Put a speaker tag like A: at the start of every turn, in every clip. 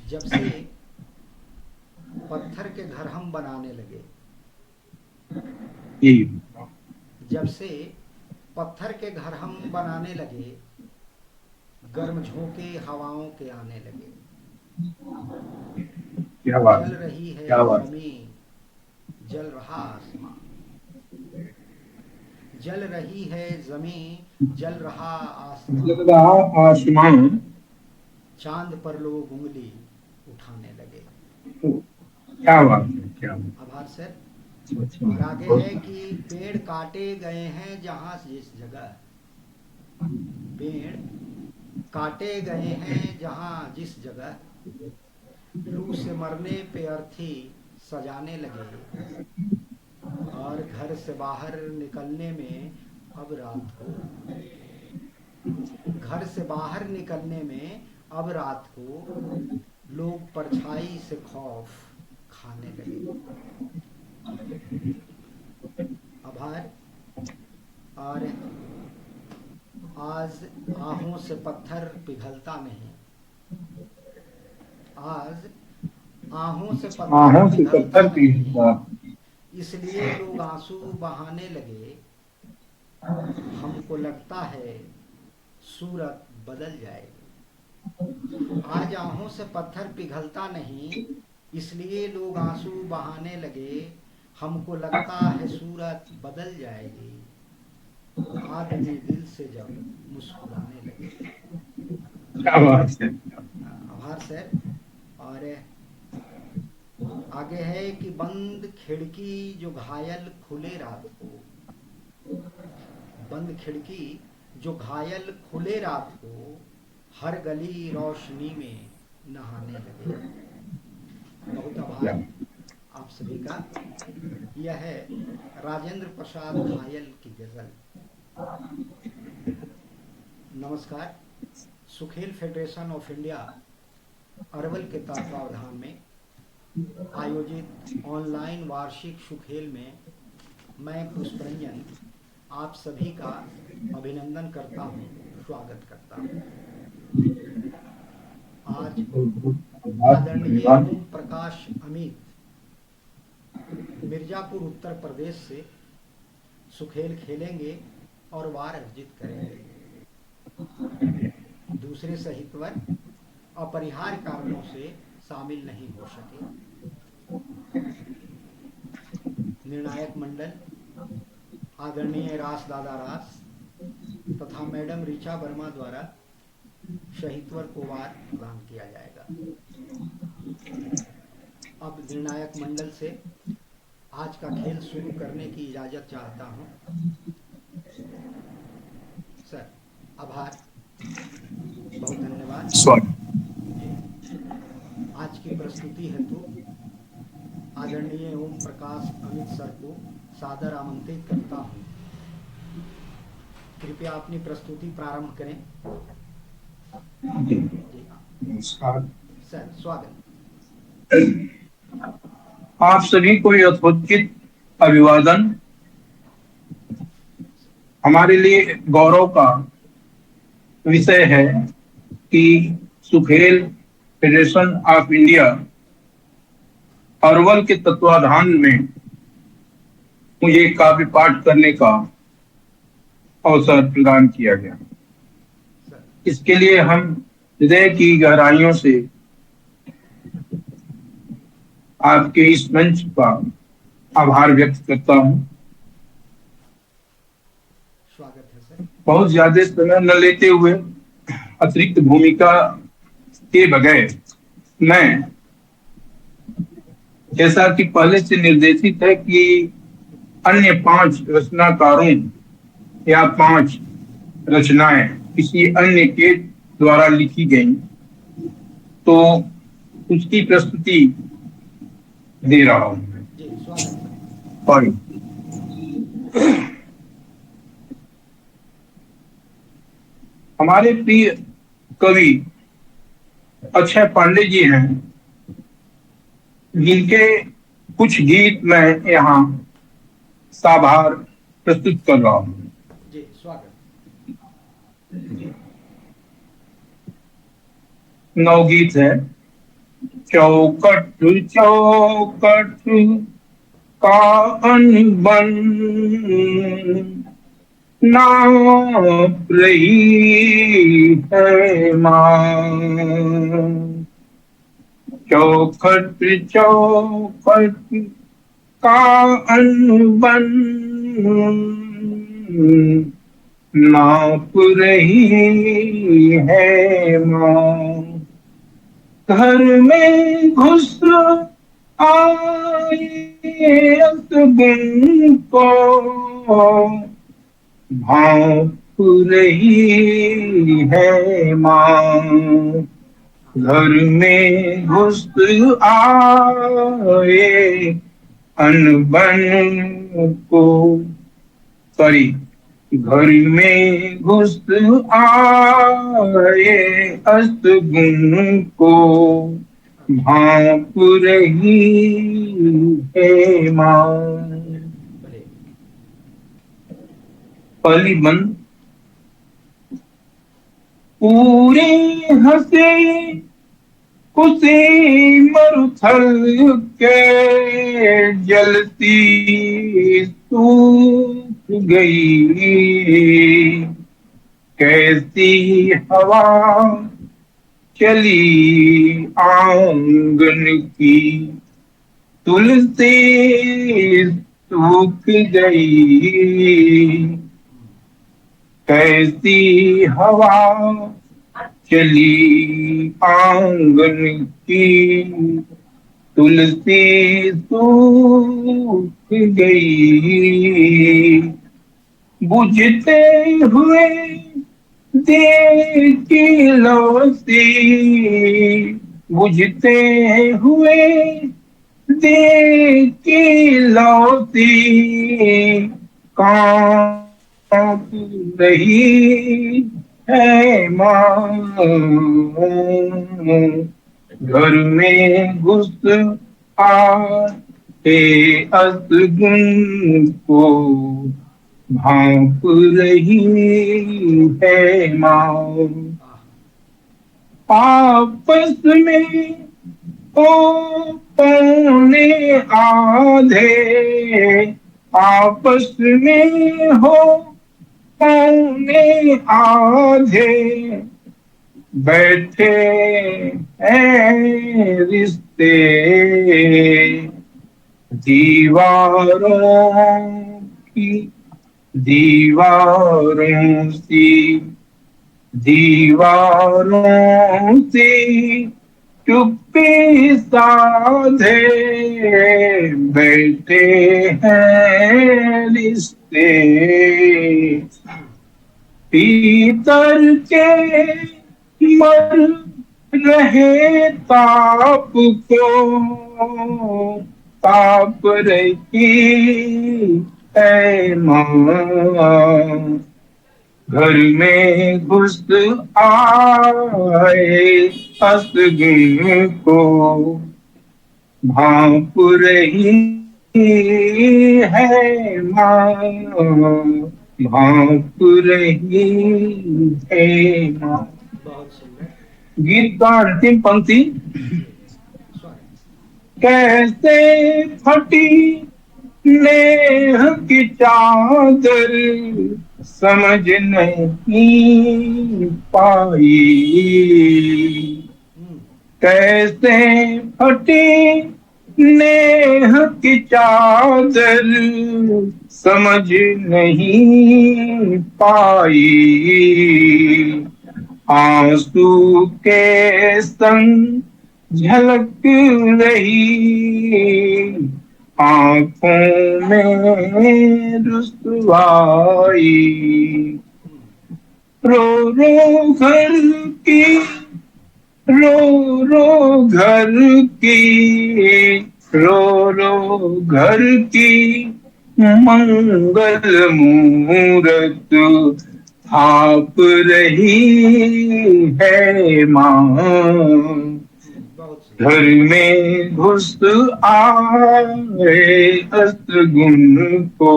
A: जब से पत्थर के घर हम बनाने लगे,
B: यही।
A: जब से पत्थर के घर हम बनाने लगे, गर्म झोंके हवाओं के आने लगे।
B: क्या बात
A: जल
B: है।
A: रही है
B: क्या बात
A: जमीन, जल रहा आसमां। जल रही है जमीन, जल रहा
B: है।
A: आसमां।
B: लग रहा आसमान।
A: चांद पर लोग उंगली उठाने लगे।
B: क्या बात है। क्या
A: आभार सर।
B: बात
A: और आगे
B: है।
A: है कि पेड़ काटे गए हैं जहां जिस जगह, पेड़ काटे गए हैं जहां जिस जगह, लू से मरने पे अर्थी सजाने लगे। और घर से बाहर निकलने में अब रात को, घर से बाहर निकलने में अब रात को, लोग परछाई से खौफ खाने लगे। आभार। और आज आहों से पत्थर पिघलता नहीं, आज आहों से पत्थर
B: आहों से
A: पिघलता
B: पत्थर
A: नहीं,
B: पीसता।
A: इसलिए लोग आंसू बहाने लगे। हमको लगता है सूरत बदल जाएगी। आज आहों से पत्थर पिघलता नहीं, इसलिए लोग आंसू बहाने लगे। हमको लगता है सूरत बदल जाएगी, आदमी दिल से जब मुस्कुराने लगे।
B: क्या बात है।
A: आभार सर। और आगे है कि बंद खिड़की जो घायल खुले रात को, बंद खिड़की जो घायल खुले रात को, हर गली रोशनी में नहाने लगे। बहुत
B: क्या
A: आभार आप सभी का। यह है राजेंद्र प्रसाद घायल की गज़ल। नमस्कार। सुखेल फेडरेशन ऑफ इंडिया अरवल के तत्वावधान में आयोजित ऑनलाइन वार्षिक सुखेल में मैं पुष्परंजन आप सभी का अभिनंदन करता हूँ, स्वागत करता हूँ। आज आदरणीय
B: धन्यवाद।
A: ओम प्रकाश अमित मिर्ज़ापुर उत्तर प्रदेश से सुखेल खेलेंगे और वार अर्जित करेंगे। दूसरे साहित्यवर अपरिहार्य कारणों से शामिल नहीं हो सके। निर्णायक मंडल आदरणीय रास दादा रास तथा मैडम ऋचा वर्मा द्वारा शहीदवर को वार प्रदान किया जाएगा। अब निर्णायक मंडल से आज का खेल शुरू करने की इजाज़त चाहता हूँ। सर आभार, बहुत धन्यवाद
B: स्वागत।
A: जी। आज की प्रस्तुति हेतु आदरणीय ओम प्रकाश अमित सर को सादर आमंत्रित करता हूँ। कृपया अपनी प्रस्तुति प्रारंभ करें। जी हाँ
B: नमस्कार।
A: सर, स्वागत।
B: आप सभी को यथोचित अभिवादन। हमारे लिए गौरव का विषय है कि सुखेल फेडरेशन ऑफ इंडिया अरवल के तत्वाधान में मुझे काव्य पाठ करने का अवसर प्रदान किया गया।
A: सर
B: इसके लिए हम हृदय की गहराइयों से आपके इस मंच का आभार व्यक्त करता हूँ।
A: स्वागत है सर।
B: बहुत ज्यादा समय न लेते हुए अतिरिक्त भूमिका के बगैर मैं, जैसा कि पहले से निर्देशित है कि अन्य 5 रचनाकारों या 5 रचनाएं किसी अन्य के द्वारा लिखी गई, तो उसकी प्रस्तुति दे रहा हूं।
A: जी स्वागत सर।
B: और हमारे प्रिय कवि अक्षय पांडे जी हैं, जिनके कुछ गीत मैं यहाँ साभार प्रस्तुत कर रहा हूँ।
A: जी स्वागत।
B: नवगीत है। चौकट चौकट का अनबन नाप रही है माँ। चौखट चौखट का अनबन नाप रही है माँ। घर में घुस आए असगुन को भाप रही है माँ। घर में घुस आए अनबन को, सॉरी, घर में घुस आए असगुन को भाप रही है माँ।
A: भले
B: पहली बंद। पूरे हंसे उसे मरुथल के जलती सूख गई। कैसी हवा चली आंगन की, तुलसी सूख गई। कैसी हवा चली आंगन की, तुलसी सूख गई। बुझते हुए देखी लौसी, बुझते हुए देखी लौसी कांप रही है माँ। घर में घुस आए असगुन को भाप रही है माँ। आपस में ओ पौने आधे, आपस में हो पौने आधे, बैठे हैं रिश्ते दीवारों की, दीवारों सी, दीवारों से चुप्पी साधे बैठे हैं रिश्ते। भीतर के मर रहे ताप को ताप रही है माँ। घर में घुस आए असगुन को भाप रही है माँ। भाप रही है माँ।
A: बहुत सुंदर।
B: गीत का अंतिम पंक्ति। कैसे फटी नेह की चादर समझ नहीं पाई। कैसे फटी नेह की चादर समझ नहीं पाई। आंसू के संग झलक रही आंखों में रुसवाई। रो रो घर की, रो रो घर की, रो रो घर की मंगल मूरत थाप रही है माँ। घर में घुस आए असगुन को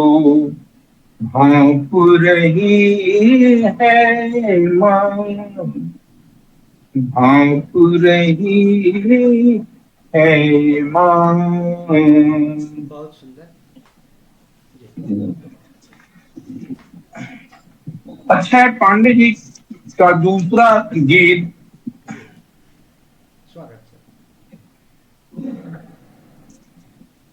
B: भाप रही है माँ। भाप रही है मां।
A: बहुत सुंदर जी।
B: अक्षय पांडे जी का दूसरा गीत
A: जी स्वागत सर।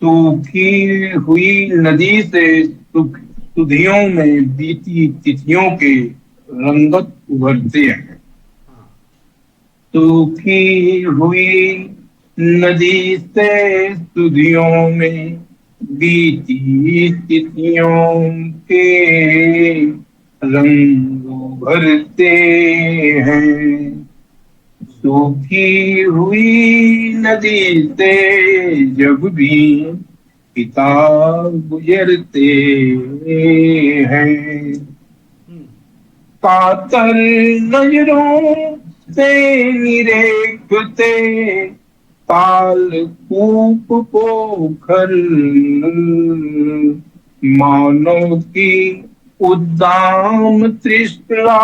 B: सूखी हुई नदी से सुधियों में बीती तिथियों के रंगत उभरते हैं।
A: हाँ
B: सूखी हुई नदी से सुधियों में बीती तिथियों के रंग उभरते हैं। सूखी हुई नदी से जब भी पिता गुजरते हैं,
A: हम्म
B: कातर नजरों से निरेखते ताल कूप पोखर मानव की उद्दाम तृष्णा,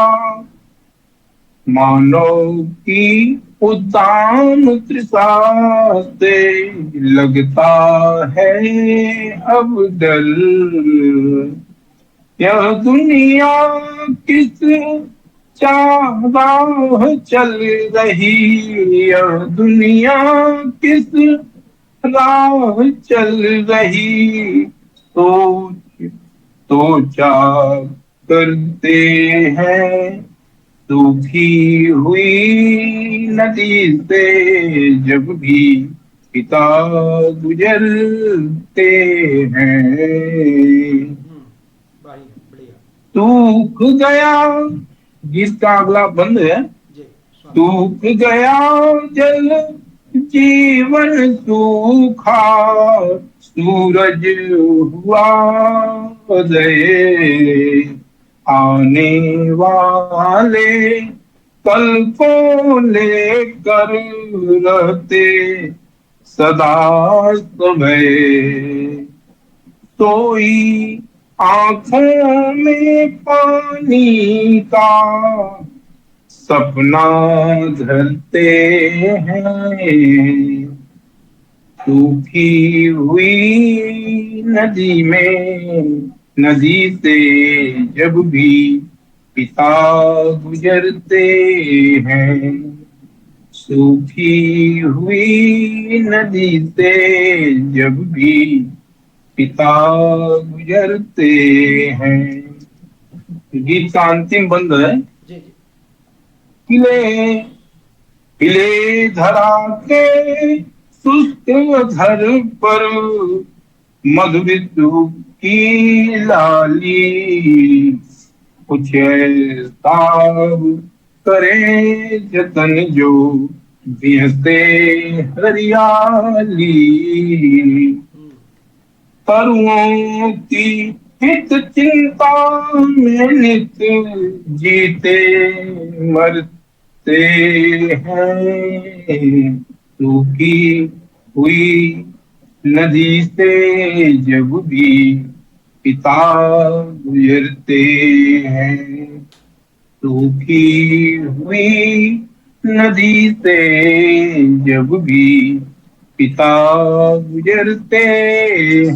B: मानव की उद्दाम तृषा से लगता है अब डर। यह दुनिया किस चाह चल रही, यह दुनिया किस राह चल रही, सोचा करते हैं। सूखी हुई नदी से जब भी पिता गुजरते हैं।
A: बढ़िया बढ़िया
B: सूख गया, गीत का अगला बंद है।
A: जी स्वागत।
B: सूख गया जल जीवन सूखा, सूरज हुआ उदय, आने वाले कल को लेकर रहते सदा समय। सोई आंखों में पानी का सपना धरते हैं। सूखी हुई नदी में, नदी से जब भी पिता गुजरते हैं। सूखी हुई नदी से जब भी पिता गुजरते हैं। गीत का अंतिम बंद है।
A: जी जी
B: खिले खिले धरा के सुस्त घर पर मधुरितु की लाली, कुछ ऐसा करे जतन जो बिहते हरियाली। तरुओं की हित चिंता में नित जीते मरते हैं। सूखी हुई नदी से जब भी पिता गुजरते हैं। सूखी हुई नदी से जब भी पिता गुजरते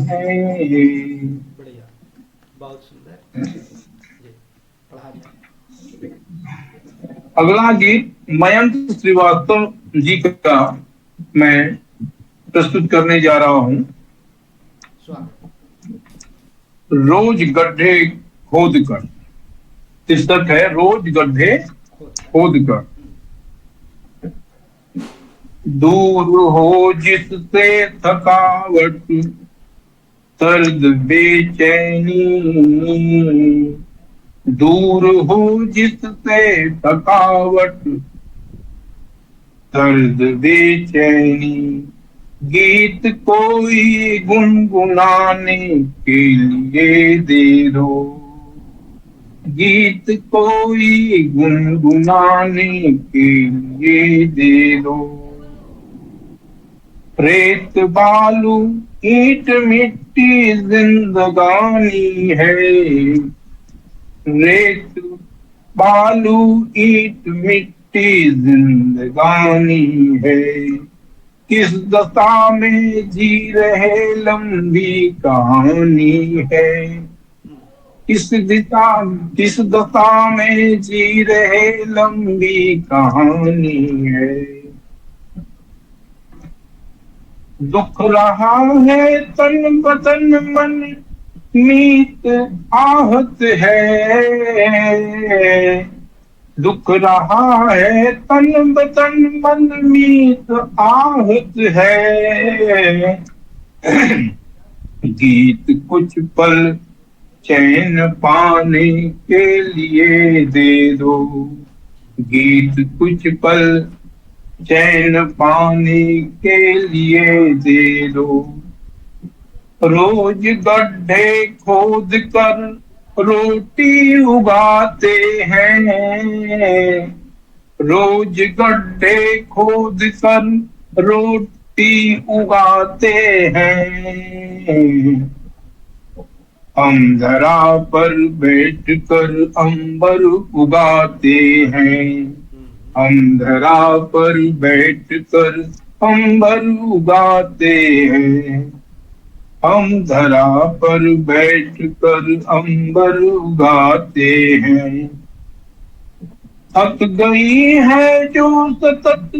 B: हैं।
A: बढ़िया बहुत सुंदर जी। पढ़ा जाए।
B: अगला गीत मयंक श्रीवास्तव जी का मैं प्रस्तुत करने जा रहा हूं।
A: स्वागत।
B: रोज गड्ढे खोद कर, शीर्षक है रोज गड्ढे खोद कर। दूर हो जिससे थकावट दर्द बेचैनी, दूर हो जिससे थकावट दर्द बेचैनी, गीत कोई गुनगुनाने के लिए दे दो, गीत कोई गुनगुनाने के लिए दे दो। रेत बालू ईंट मिट्टी जिंदगानी है, रेत बालू ईंट मिट्टी जिंदगानी है। किस दशा में जी रहे लंबी कहानी है। किस दशा में जी रहे लंबी कहानी है। दुख रहा है तन बदन मन मीत आहत है। दुख रहा है तन बदन मन मीत आहत है। गीत कुछ पल चैन पाने के लिए दे दो। गीत कुछ पल चैन पाने के लिए दे दो। रोज गड्ढे खोद कर रोटी उगाते हैं। रोज गड्ढे खोद कर रोटी उगाते हैं। हम धरा पर बैठ कर अंबर उगाते हैं। हम धरा पर बैठ कर अंबर उगाते हैं। हम धरा पर बैठ कर अंबर उगाते हैं। थक गई है जो सतत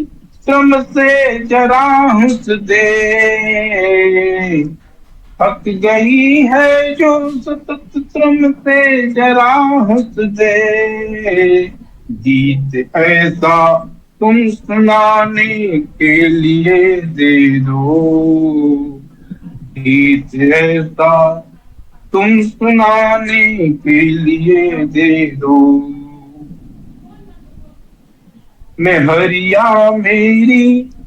B: श्रम से जरा हंस दे। थक गई है जो सतत श्रम से जरा हंस दे। गीत ऐसा तुम सुनाने के लिए दे दो। गीत ऐसा तुम सुनाने के लिए दे दो। मैं हरिया मेरी,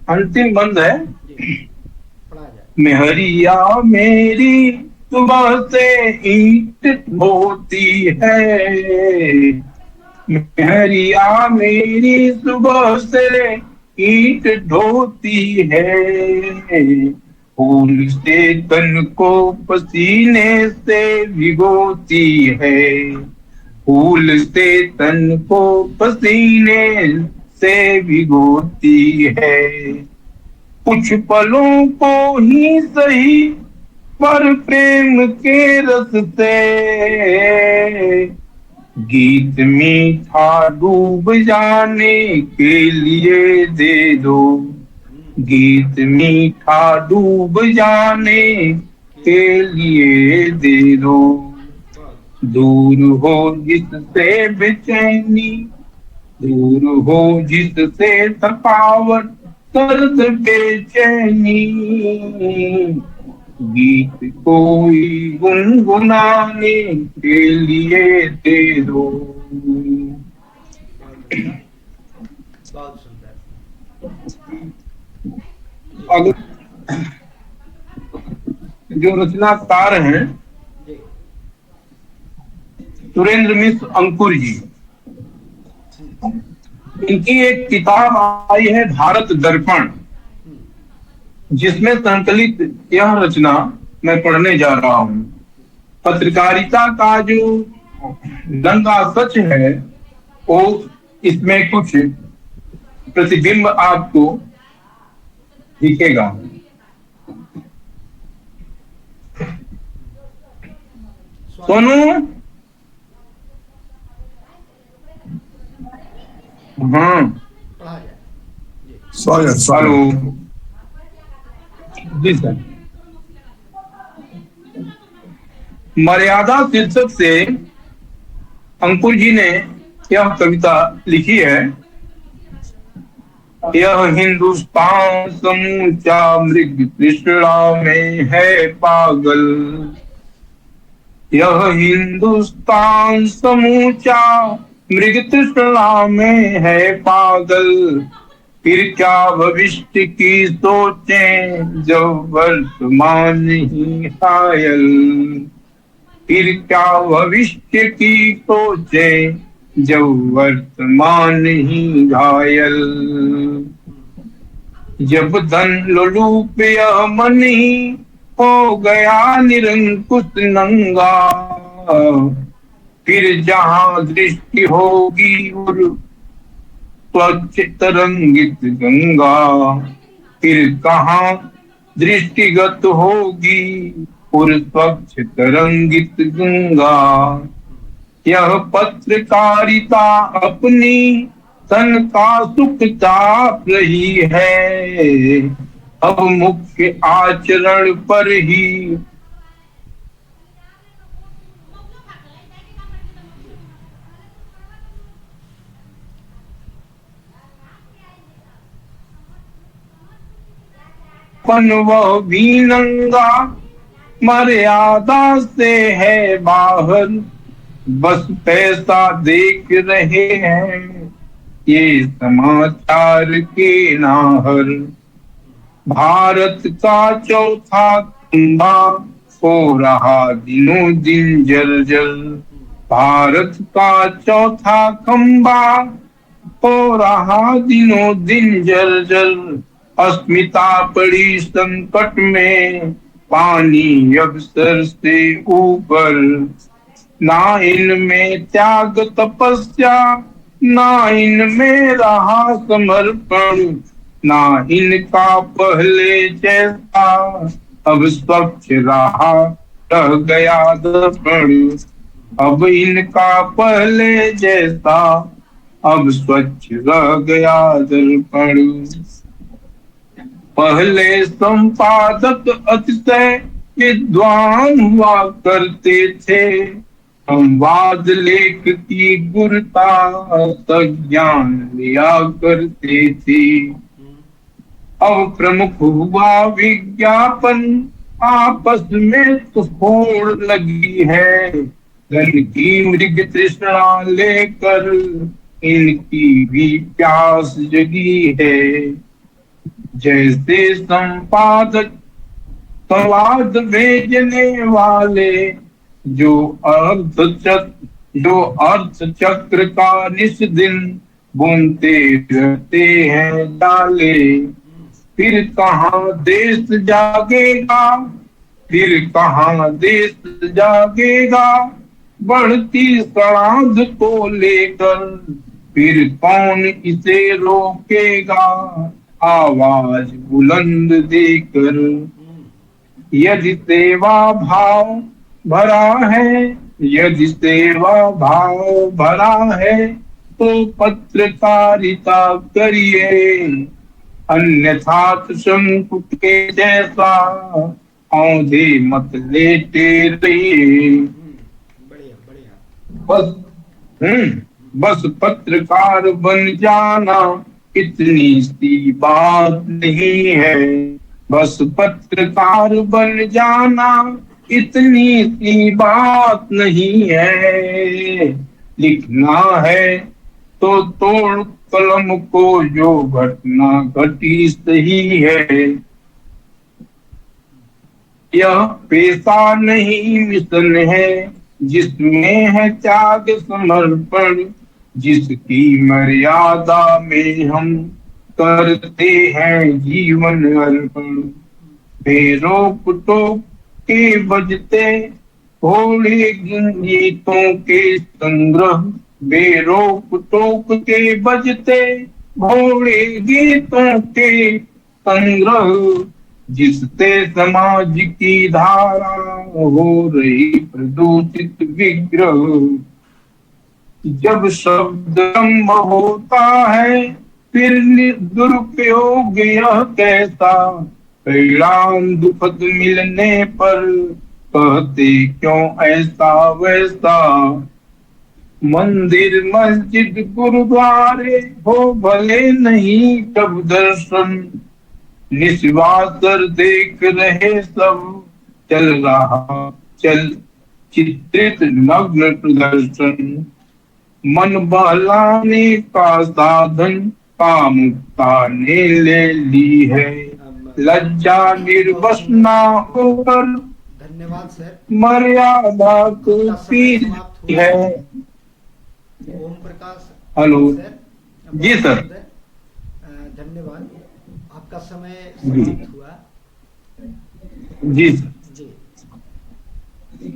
B: अंतिम बंद है। मैं हरिया मेरी सुबह से ईंट ढोती है। हरिया मेरी सुबह से ईंट ढोती है। फूल से तन को पसीने से भिगोती है। फूल से तन को पसीने से भिगोती है। कुछ पलों को ही सही पर प्रेम के रस से गीत मीठा डूब जाने के लिए दे दो। गीत मीठा डूब जाने के लिए दे दो। दूर हो जिससे बेचैनी, दूर हो जिससे थकावट दर्द बेचैनी। गीत कोई गुनगुनाने के लिए दे दो।
A: बहुत सुंदर।
B: अगर जो रचनाकार हैं सुरेंद्र मिश्र अंकुर जी, इनकी एक किताब आई है भारत दर्पण, जिसमें संकलित यह रचना मैं पढ़ने जा रहा हूं। पत्रकारिता का जो नंगा सच है वो इसमें कुछ प्रतिबिंब आपको दिखेगा। सोनू, हाँ
C: स्वागत
B: हेलो जी सर। मर्यादा शीर्षक से अंकुर जी ने यह कविता लिखी है। यह हिंदुस्तान समूचा मृग तृष्णा में है पागल। यह हिंदुस्तान समूचा मृग तृष्णा में है पागल। फिर क्या भविष्य की सोचें जब वर्तमान ही घायल। फिर क्या भविष्य की सोचें जब वर्तमान ही घायल। जब धन लोलूप यह मन ही हो गया निरंकुश नंगा। फिर जहां दृष्टि होगी स्वच्छ तरंगित गंगा। फिर कहाँ दृष्टिगत होगी उर स्वच्छ तरंगित गंगा। यह पत्रकारिता अपनी तन का सुख चाप रही है, अब मुख्य आचरण पर ही। पन वह भी नंगा मर्यादा से है बाहर, बस पैसा देख रहे हैं ये समाचार के नाहर। भारत का चौथा खंबा हो रहा दिनों दिन जर्जर। भारत का चौथा खंबा हो रहा दिनों दिन जर्जर। अस्मिता पड़ी संकट में, पानी अब सर से ऊपर। ना इनमें त्याग तपस्या, ना इनमें रहा समर्पण, ना इनका पहले जैसा अब स्वच्छ रहा रह गया दर्पण। अब इनका पहले जैसा अब स्वच्छ रह गया दर्पण। पहले संपादक अतिशय विद्वान हुआ करते थे, संवाद लेख की गुरता संज्ञान लिया करते थे। अब प्रमुख हुआ विज्ञापन, आपस में तो होड़ लगी है। धन की मृग तृष्णा लेकर इनकी भी प्यास जगी है। जैसे संपादक संवाद भेजने वाले जो अर्थ चक्र का निस दिन बुनते रहते हैं डाले। फिर कहाँ देश जागेगा, फिर कहाँ देश जागेगा बढ़ती सड़ांध को लेकर। फिर कौन इसे रोकेगा आवाज बुलंद देकर। यदि सेवा भाव भरा है, यदि सेवा भाव भरा है तो पत्रकारिता करिए, अन्यथा तो शंकु के जैसा औंधे मत लेटे रहिए।
A: बढ़िया बढ़िया।
B: बस बस पत्रकार बन जाना इतनी सी बात नहीं है। बस पत्रकार बन जाना इतनी सी बात नहीं है। लिखना है तो तोड़ कलम को, जो घटना घटी सही है। यह पेशा नहीं मिशन है, जिसमें है त्याग समर्पण। जिसकी मर्यादा में हम करते हैं जीवन अर्पण। बेरोक टोक के बजते भोले गीतों के संग्रह, बेरोक टोक के बजते भोले गीतों के संग्रह। जिससे समाज की धारा हो रही प्रदूषित विग्रह। जब शब्द संभव होता है फिर दुरुपयोग यह कैसा। परिणाम दुखद मिलने पर कहते क्यों ऐसा वैसा। मंदिर मस्जिद गुरुद्वारे हो भले नहीं कब दर्शन, निस्वासर देख रहे सब चल रहा चल चित्रित नग्न प्रदर्शन। मन बहलाने का साधन कामुकता ने ले ली है। लज्जा निर्वसना होकर
A: धन्यवाद सर।
B: मर्यादा को पीर है।
A: Om Prakash
B: hello
A: sir.
B: जी सर।
A: धन्यवाद, आपका समय
B: जी
A: समाप्त हुआ।
B: जी सर।
A: जी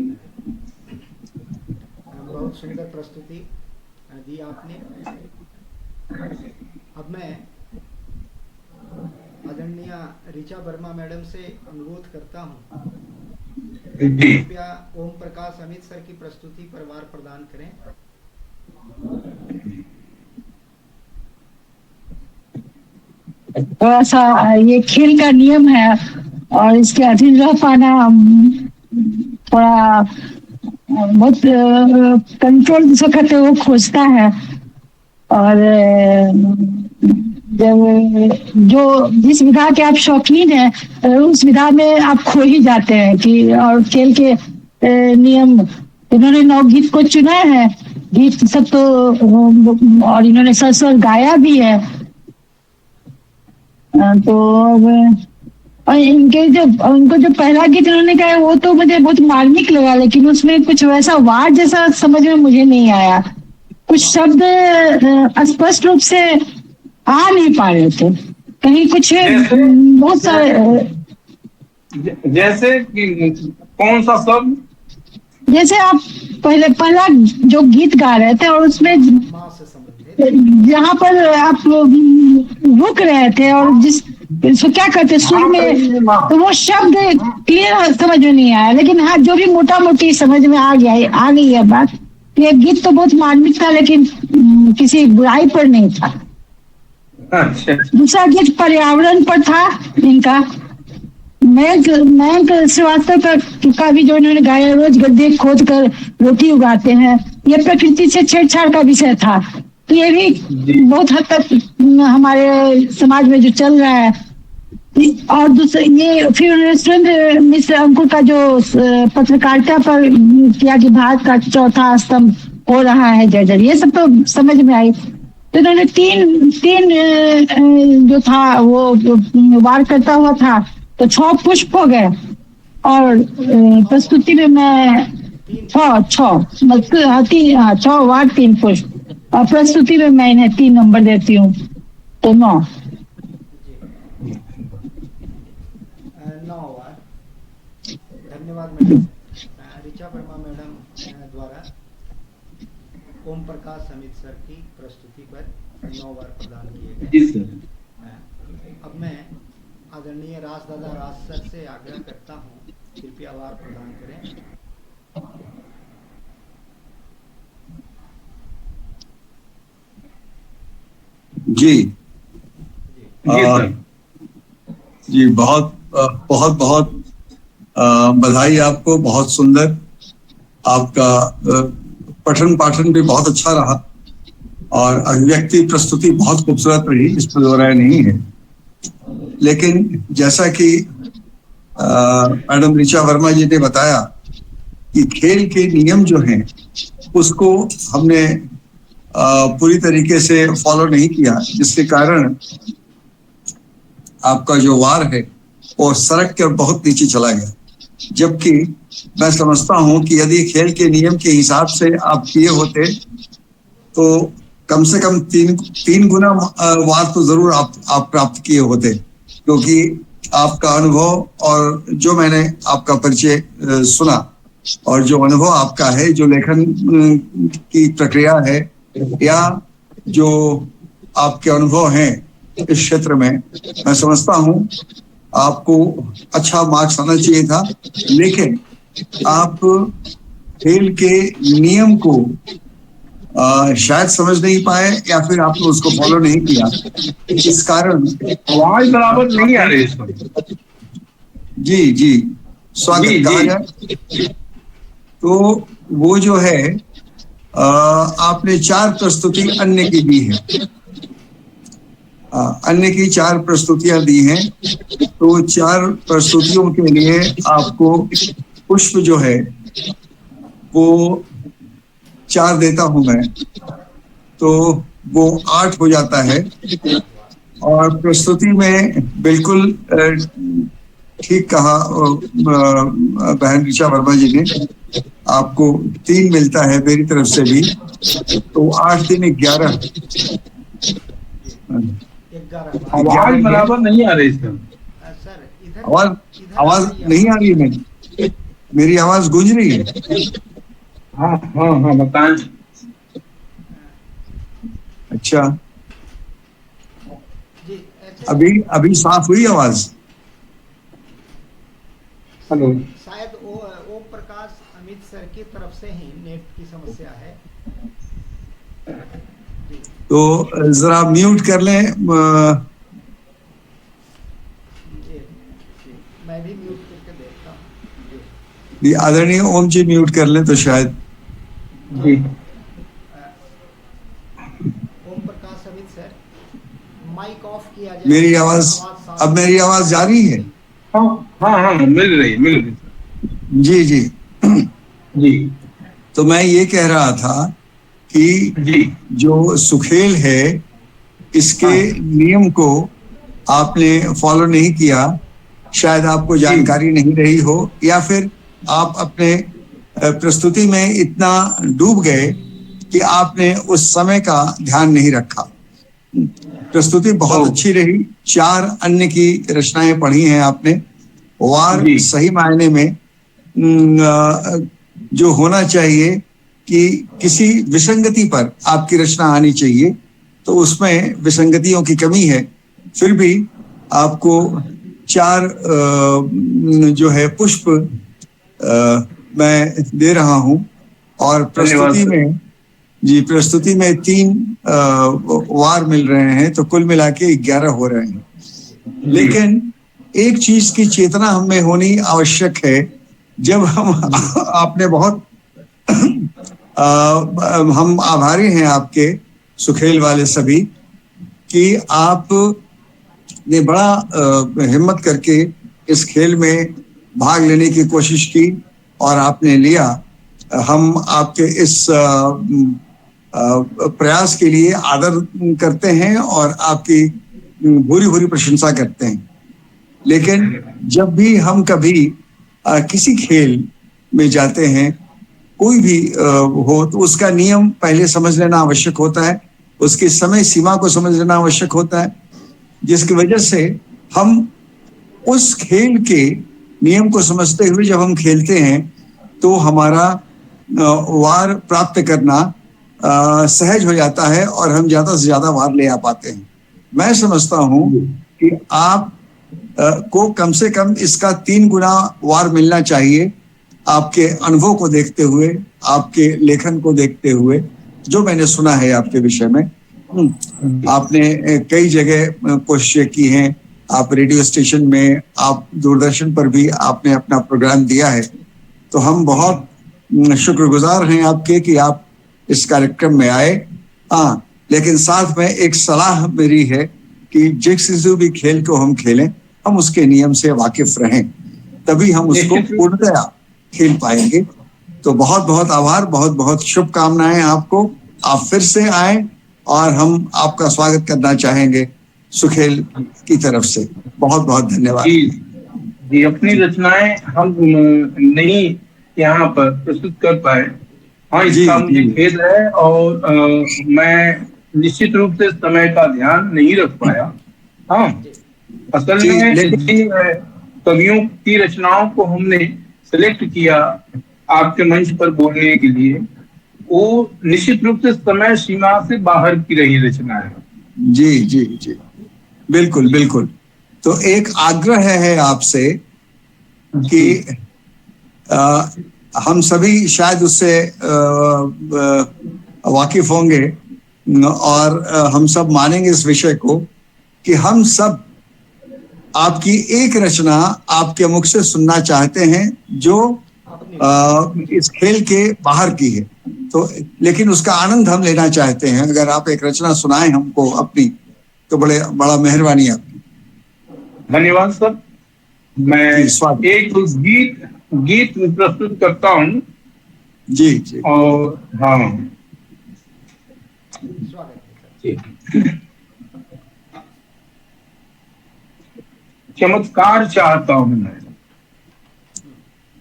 A: बहुत सुंदर प्रस्तुति दी आपने। अब मैं आदरणीय ऋचा वर्मा मैडम से अनुरोध करता हूँ,
B: जी।
A: कृपया ओम प्रकाश अमित सर की प्रस्तुति पर वार प्रदान करें।
C: थोड़ा सा ये खेल का नियम है और इसके अधीन रह पाना थोड़ा बहुत कंट्रोल जिसे कहते हैं वो खोजता है। और जब जो जिस विधा के आप शौकीन हैं उस विधा में आप खो ही जाते हैं कि और खेल के नियम इन्होंने 9 गीत को चुना है। गीत सब तो और इन्होंने सर गाया भी है। तो और इनके जो उनको जो पहला गीत इन्होंने गाया वो तो मुझे बहुत मार्मिक लगा, लेकिन उसमें कुछ वैसा वार जैसा समझ में मुझे नहीं आया। कुछ शब्द स्पष्ट रूप से आ नहीं पा रहे थे, कहीं कुछ बहुत सारे
B: जैसे कि कौन सा शब्द?
C: जैसे आप पहला जो गीत गा रहे थे और उसमें
A: माँ से संबंधित
C: जहाँ पर आप रुक रहे थे और जिस इसको क्या कहते हैं सुर में, तो वो शब्द क्लियर समझ में नहीं आया। लेकिन हाँ जो भी मोटा मोटी समझ में आ गई है बात। ये गीत तो बहुत मार्मिक था लेकिन किसी बुराई पर नहीं था।
B: अच्छा।
C: दूसरा गीत पर्यावरण पर था इनका। मयंक श्रीवास्तव का भी जो इन्होंने गाया, रोज गड्ढे खोद कर रोटी उगाते हैं, ये प्रकृति से छेड़छाड़ का विषय था। तो ये भी बहुत हद तक हमारे समाज में जो चल रहा है। और दूसरा ये फिर सुरेंद्र मिश्र अंकुर का जो पत्रकारिता पर किया कि भारत का चौथा स्तंभ हो रहा है जर्जर, ये सब तो समझ में आई। तो इन्होंने तीन जो था वो वार करता हुआ था, तो 6 पुष्प हो गए। और प्रस्तुति में मैं 6 वार 3 पुष्प और प्रस्तुति में मैं इन्हें 3 नंबर देती हूँ, तो 9।
A: 9 वार। धन्यवाद मैडम। ऋचा वर्मा मैडम द्वारा ओम प्रकाश अमित सर की प्रस्तुति पर 9 वार प्रदान किए गए।
B: जी सर।
A: अब मैं आदरणीय राजदादा राज सर से आग्रह करता हूँ, कृपया वार प्रदान करें।
D: जी
B: जी
D: जी बहुत बहुत बहुत बधाई आपको। बहुत सुंदर आपका पठन पाठन भी बहुत अच्छा रहा और अभिव्यक्ति प्रस्तुति बहुत खूबसूरत रही, इस पर दो राय नहीं है। लेकिन जैसा कि मैडम ऋचा वर्मा जी ने बताया कि खेल के नियम जो हैं उसको हमने पूरी तरीके से फॉलो नहीं किया, जिसके कारण आपका जो वार है वो सड़क के बहुत नीचे चला गया। जबकि मैं समझता हूं कि यदि खेल के नियम के हिसाब से आप किए होते तो कम से कम तीन गुना वार तो जरूर आप प्राप्त किए होते, क्योंकि आपका अनुभव और जो मैंने आपका परिचय सुना और जो अनुभव आपका है, जो लेखन की प्रक्रिया है या जो आपके अनुभव हैं इस क्षेत्र में, मैं समझता हूं आपको अच्छा मार्क्स आना चाहिए था। लेकिन आप खेल के नियम को शायद समझ नहीं पाए या फिर आपने उसको फॉलो नहीं किया, इस कारण
B: आवाज बराबर नहीं आ रही इसमें।
D: जी स्वागत कहा जाए। तो वो जो है आपने 4 प्रस्तुति अन्य की दी है, अन्य की 4 प्रस्तुतियां दी हैं। तो 4 प्रस्तुतियों के लिए आपको पुष्प जो है वो 4 देता हूं मैं, तो वो 8 हो जाता है। और प्रस्तुति में बिल्कुल ठीक कहा बहन ऋचा वर्मा जी ने, आपको 3 मिलता है मेरी तरफ से भी, तो 8 3 11।
B: आवाज बराबर नहीं आ रही इसमें।
D: आवाज नहीं आ रही है, मेरी आवाज गूंज रही है।
B: हाँ बताएं।
A: जी
D: अभी अभी साफ हुई आवाज?
B: हेलो।
A: शायद ओम प्रकाश अमित सर की तरफ से ही नेट की समस्या है। जी
D: तो जरा म्यूट कर लें।
A: जी जी, मैं भी म्यूट करके देखता हूँ। जी
D: आदरणीय ओम जी म्यूट कर लें तो शायद।
B: जी
A: Om Prakash Amit sir, mic off किया जाए।
D: मेरी आवाज,
A: साफ
D: अब मेरी आवाज जा रही है?
B: हाँ हाँ हाँ, मिल रही
D: जी जी।
B: जी
D: तो मैं ये कह रहा था कि
B: जी।
D: जो सुखेल है इसके
B: हाँ
D: नियम को आपने फॉलो नहीं किया, शायद आपको
B: जी
D: जानकारी नहीं रही हो, या फिर आप अपने प्रस्तुति में इतना डूब गए कि आपने उस समय का ध्यान नहीं रखा। प्रस्तुति बहुत
B: ओ
D: अच्छी रही, 4 अन्य की रचनाएं पढ़ी हैं आपने। वार
B: जी
D: सही मायने में जो होना चाहिए कि किसी विसंगति पर आपकी रचना आनी चाहिए, तो उसमें विसंगतियों की कमी है। फिर भी आपको 4 जो है पुष्प मैं दे रहा हूं, और
B: धन्यवाद
D: प्रस्तुति
B: सर।
D: में, जी प्रस्तुति में 3 वार मिल रहे हैं, तो कुल मिला के 11 हो रहे हैं।
B: जी
D: लेकिन एक चीज की चेतना हमें होनी आवश्यक है। जब हम आपने बहुत हम आभारी हैं आपके सुखेल वाले सभी कि आप ने बड़ा हिम्मत करके इस खेल में भाग लेने की कोशिश की और आपने लिया। हम आपके इस प्रयास के लिए आदर करते हैं और आपकी भूरी भूरी प्रशंसा करते हैं। लेकिन जब भी हम कभी किसी खेल में जाते हैं, कोई भी हो, तो उसका नियम पहले समझ लेना आवश्यक होता है, उसकी समय सीमा को समझ लेना आवश्यक होता है, जिसकी वजह से हम उस खेल के नियम को समझते हुए जब हम खेलते हैं तो हमारा वार प्राप्त करना सहज हो जाता है और हम ज्यादा से ज्यादा वार ले आ पाते हैं। मैं समझता हूं कि आप को कम से कम इसका 3 गुना वार मिलना चाहिए, आपके अनुभव को देखते हुए, आपके लेखन को देखते हुए, जो मैंने सुना है आपके विषय में। आपने कई जगह कोशिशें की हैं, आप रेडियो स्टेशन में, आप दूरदर्शन पर भी आपने अपना प्रोग्राम दिया है, तो हम बहुत शुक्रगुजार हैं आपके कि आप इस कार्यक्रम में आए। हाँ, लेकिन साथ में एक सलाह मेरी है कि जिस भी खेल को हम खेलें, हम उसके नियम से वाकिफ रहें, तभी हम उसको पूर्णतया खेल पाएंगे। तो बहुत बहुत आभार, बहुत बहुत शुभकामनाएं आपको। आप फिर से आए और हम आपका स्वागत करना चाहेंगे सुखेल की तरफ से। बहुत बहुत धन्यवाद।
B: जी जी, अपनी रचनाएं हम नहीं यहाँ पर प्रस्तुत कर पाए, हाँ इसका मुझे खेद है, और मैं निश्चित रूप से समय का ध्यान नहीं रख पाया। हाँ, असल में जिन कवियों की रचनाओं को हमने सिलेक्ट किया आपके मंच पर बोलने के लिए, वो निश्चित रूप से समय सीमा से बाहर की रही रचना है।
D: जी जी जी, बिल्कुल बिल्कुल। तो एक आग्रह है आपसे कि हम सभी शायद उससे वाकिफ होंगे और हम सब मानेंगे इस विषय को कि हम सब आपकी एक रचना आपके मुख से सुनना चाहते हैं जो इस खेल के बाहर की है, तो लेकिन उसका आनंद हम लेना चाहते हैं। अगर आप एक रचना सुनाएं हमको अपनी, तो बड़ा मेहरबानी आपकी।
B: धन्यवाद सर। मैं एक गीत प्रस्तुत करता हूँ।
D: जी जी।
B: और हाँ चमत्कार चाहता हूँ मैं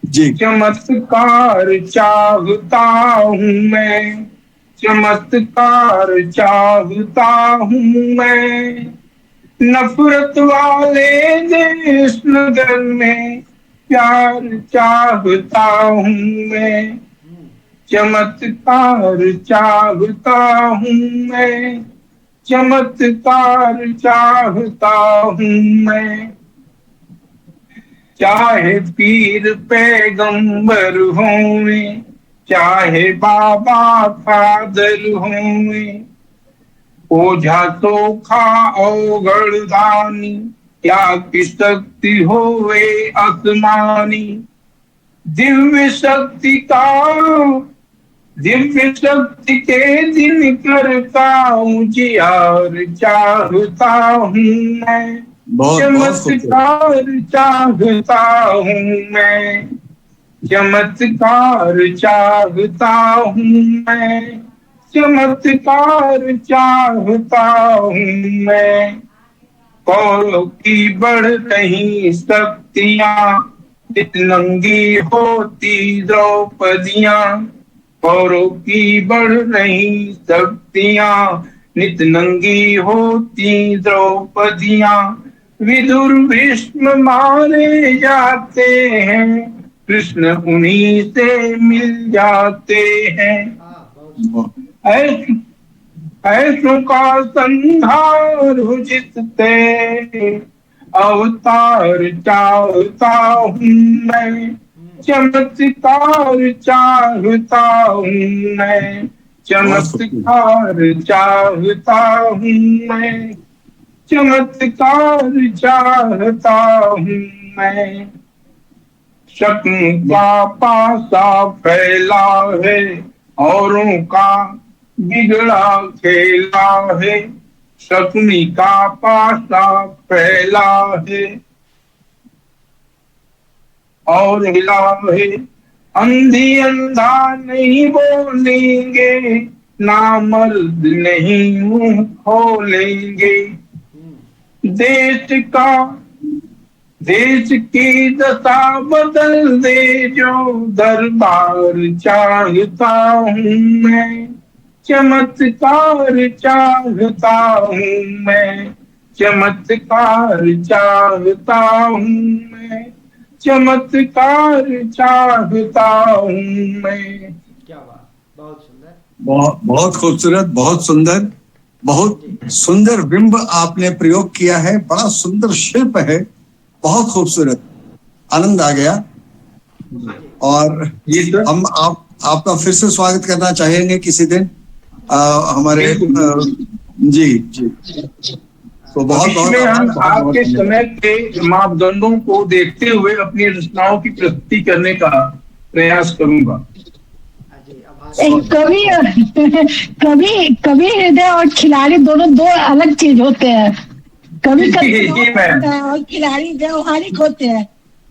D: जी।
B: चमत्कार चाहता हूँ मैं, चमत्कार चाहता हूँ मैं, नफरत वाले देश नगर में प्यार चाहता हूँ मैं, चमत्कार चाहता हूँ मैं, चमत्कार चाहता हूँ मैं, चाहे पीर पैगंबर होवे, चाहे बाबा फादर होवे, ओझा सोखा अवगढ़ दानी, या की शक्ति होवे आसमानी। दिव्य शक्ति का, दिव्य शक्ति के दिन करता उजियार चाहता हूँ मैं, चमत्कार चाहता हूँ मैं, चमत्कार चाहता हूँ मैं, चमत्कार चाहता हूँ मैं। कौरों की बढ़ रही शक्तियाँ, नित नंगी होती द्रौपदियाँ, कौरों की बढ़ रही शक्तियाँ, नित नंगी होती द्रौपदियाँ। विदुर भीष्म मारे जाते हैं, कृष्ण उन्हीं से मिल जाते हैं। ऐसों का संहार जितते, अवतार चाहता हूँ मैं, चमत्कार चाहता हूँ मैं, चमत्कार चाहता हूँ मैं, चमत्कार चाहता हूँ मैं। शक्ति का पासा फैला है, औरों का बिगड़ा खेला है, शक्ति का पासा फैला है और हिला है। अंधी अंधा नहीं बोलेंगे, नामर्द नहीं मुंह खोलेंगे। देश का, देश की दशा बदल दे जो दरबार चाहता हूँ मैं, चमत्कार चाहता हूँ मैं, चमत्कार चाहता हूँ मैं, चमत्कार चाहता हूँ मैं।
A: क्या बात, बहुत सुंदर,
D: बहुत खूबसूरत, बहुत सुंदर, बहुत सुंदर बिंब आपने प्रयोग किया है। बड़ा सुंदर शिल्प है, बहुत खूबसूरत, आनंद आ गया। और हम आपका फिर से स्वागत करना चाहेंगे किसी दिन हमारे जी जी। तो बहुत बहुत
B: हम आपके समय के मापदंडों को देखते हुए अपनी रचनाओं की प्रस्तुति करने का प्रयास करूंगा।
C: कवि कवि कवि हृदय और खिलाड़ी दोनों दो अलग चीज होते हैं। कवि का और खिलाड़ी व्यवहारिक होते हैं।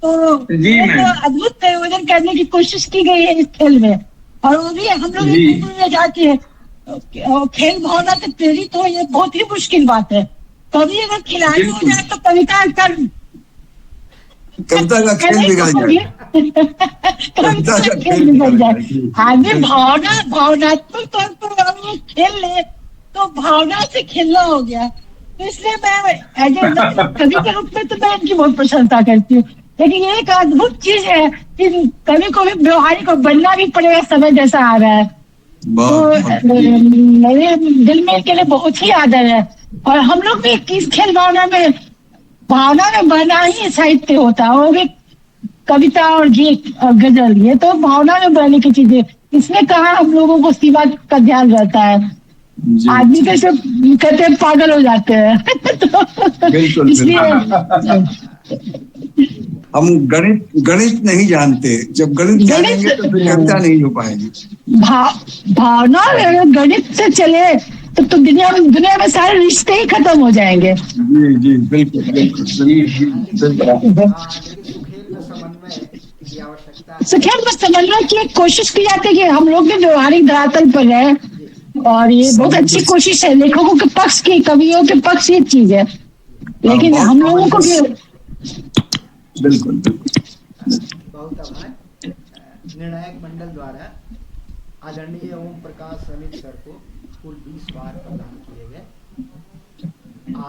C: तो अद्भुत संयोजन करने की कोशिश की गई है इस खेल में, और वो भी हम लोग में जाके हैं। खेल भावना से प्रेरित हो, ये बहुत ही मुश्किल बात है। कवि अगर खिलाड़ी हो जाए तो कविता
D: का खेल बिगड़ जाए,
C: कविता का खेल बिगड़ जाए। आगे भावनात्मक तौर पर खेल ले तो भावना से खेलना हो गया। तो इसलिए मैं कवि के रूप में तो मैं इनकी बहुत प्रशंसा करती हूँ। लेकिन ये एक अद्भुत चीज है कि कभी को भी व्यवहारिक बनना भी पड़ेगा, समय जैसा आ रहा है। तो मेरे दिल में के लिए बहुत ही आदर है। और हम लोग भी किस खेल भावना में बना ही साहित्य होता है, वो भी कविता और गीत और गजल, ये तो भावना में बहने की चीजें। इसमें कहा हम लोगों को सीमा का ध्यान रहता है। आदमी तो सब कहते हैं पागल हो जाते हैं। तो इसलिए
D: हम गणित नहीं जानते, जब गणित जानेंगे तो फिर कविता नहीं हो पाएगी।
C: भावना गणित से चले तो दुनिया में सारे रिश्ते ही खत्म हो जाएंगे।
D: जी जी बिल्कुल बिल्कुल।
C: सुखेल में समन्वय की एक कोशिश की जाती है कि हम लोग भी व्यवहारिक धरातल पर रहे, और ये बहुत अच्छी कोशिश है। लेखकों के पक्ष की, कवियों के पक्ष ये चीज है, लेकिन हम लोगों को भी
D: बिल्कुल
A: बहुत आभार। निर्णायक मंडल द्वारा आदरणीय ओम प्रकाश समित सर को कुल 20 बार प्रदान किए गए।